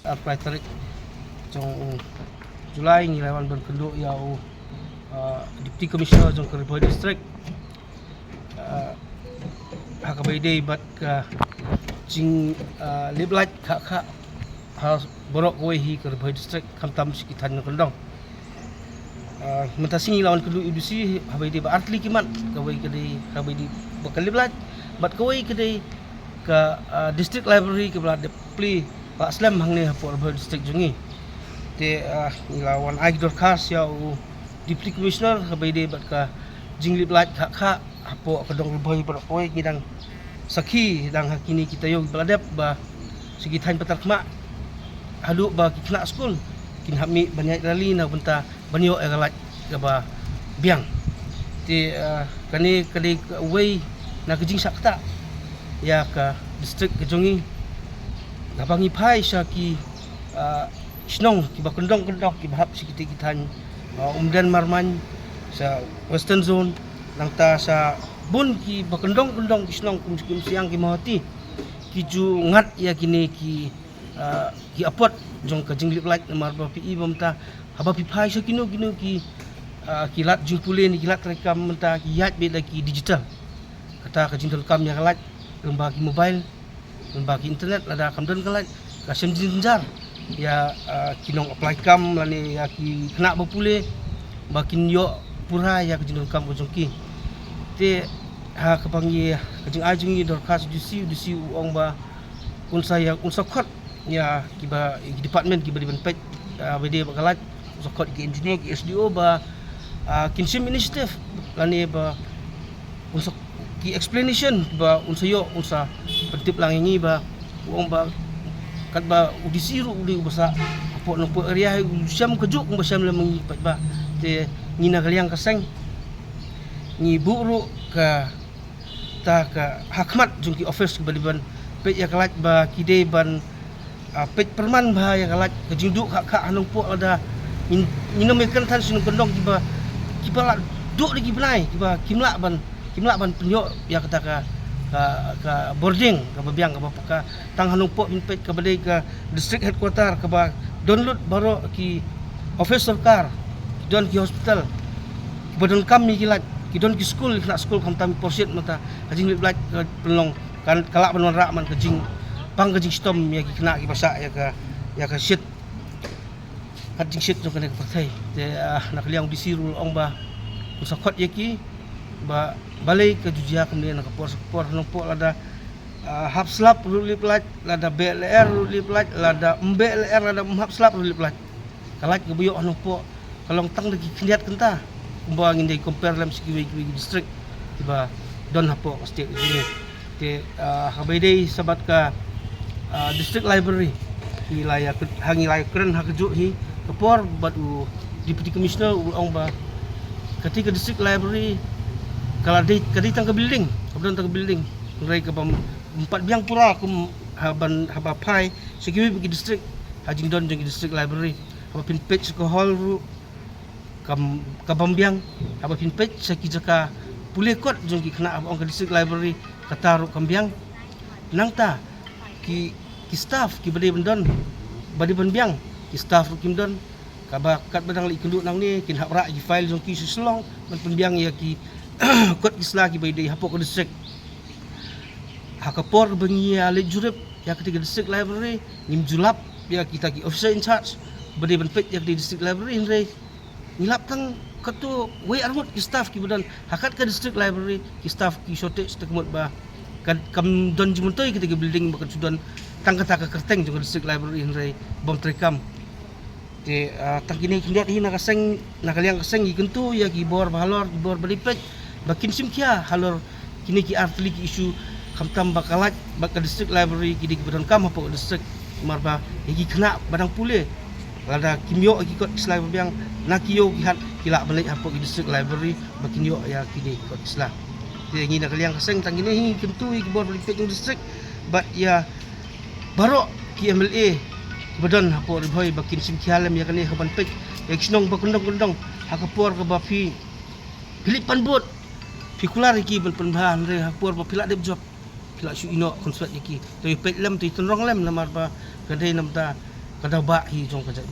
apply tarik trong Julai ni lawan berkenduk yau Deputy Commissioner trong Keripoi District hakabai day bat ka jing liblat kha ha borok koi hi Keripoi District kamtam sikitan kendong mentasi lawan kenduk UDC habai day ba artli kimat kawai kedai habai di bakal liblat bat kawai kedai ka district library ke belah depli Pak Slam hang ni hapor district jungi te lawan ai dorkas ya Deputy Commissioner habai de bat ka jinglip lat kha hapo kadong boy berpoi ngidang sakhi dang hakini kita yo beladap ba segi thain patar khma hadu ba kina school kin hami banyak rali na benta banyo egalat ka ba biang te kani kali away na kejing sakta ya ka district kejungi gabangi pai syaki snong ki ba kendong ki bahap sikiti kitan umdan marman sa western zone langta sa bun ki ba kendong ki snong kum siang ki mahati ki ju ngat ya kini ki apot jong ka jinglip light mar ba pi bomta haba pi pai sakino kino ki kilat jungpule ni kilat rekam menta ki yat be lagi digital kata ka jintel kam ya kalat lembagi mobile lembagi internet lada kamdan kalat kasem jinjar ya kinong apply kam lani ya ki kena bapule bakin yo pura ya kejinong kam bojongki te ha kapangi kejing ajungi dorkas dusi uang ba unsa khot ya kiba department kiba di benpet bede bakalat unsa khot ki engineer ki SDO ba kinsim initiative lani ba unsa ki explanation ba unsa yo unsa pentip lang ini ba uang ba kat ba udisiru uli basa apo no po area siam kejuk ba siam lemang pat ba te ngina kaliang kaseng ni buru ka ta ka hakmat jungki office ke baliban pet ya kalat ba kide ban pet perman ba ya kalat ke jinduk hak anung po ada ngina mekan tan sinu kendong kiba la duk lagi benai kiba kimla ban penyo ya kata ka boarding ka babiang ka bapaka tang hanung po pet ka badai ka district headquarter ka ba download baro ki office sarkar don ki hospital badon kami kilat ki don ki school nak school kam tam porsit mata kajing liblat pelong kan kalak benon rak man kajing pang kajing stom ya ki kena ki pasak ya ka shit kajing shit jo kena partai te nak liang disirul ong ba usakot ya ki ba balai ke jujia kemudian nak por nompo lada hapslap ruli plat lada BLR ruli plat lada MBLR lada hapslap ruli plat kalat ke buyo nompo kalong tang lagi keliat kenta umba ngin dai compare lam sigi district tiba don hapo state ini te habai dai sabat ka district library wilayah hangi layak keren hakeju hi kepor batu Deputy Commissioner ong ba ketika district library kalau di tangga building, kemudian tangga building, mereka empat biang pura aku haba pai, sekiwi bagi district, hajing don jeng district library, haba pin page ke hall ru, kabam biang, haba pin page seki jaka pulih kot jeng kena haba ke district library kata ru kambiang, nang ta ki staff ki bade bendon, bade biang ki staff ru kimdon, kaba kat badang li kenduk nang ni kin hab rak ki file jeng ki suslong, man biang ya ki kot isla ki bayi hapok ke district hakapor bengi ale jurep ya ketika district library nim julap ya kita ki officer in charge bade benpet ya di district library indre nilap tang ketu we armut ki staff ki badan hakat ke district library ki staff ki shortage tekmut ba kan kam don jimuntoi ketika building bakat sudan tang kata ke kerteng juga district library indre bom trekam te tang kini kindiat hi nakaseng nakaliang kaseng ikentu ya ki bor balor ki bor balipet bakin simkia halor kini ki artli ki isu kamtam bakalat bakal district library ki di badan kam hapo district marba iki kena badang pule lada kimyo ki kot islam biang nakiyo ki hat kila balik hapo ki district library bakin yo ya ki di kot islam te ngi nakaliang kaseng tang kini hi kentu ki bor balipet district bat ya baro ki MLA badan hapo riboy bakin simkia lam ya kani haban pek eknong bakundong hakapor ka bafi Pilipan bot Pikular iki penbahan re hapur ba pila de job pila su ino konsulat iki to pet lem to tunrong lem namar ba kadai namta kada ba hi jong ka jai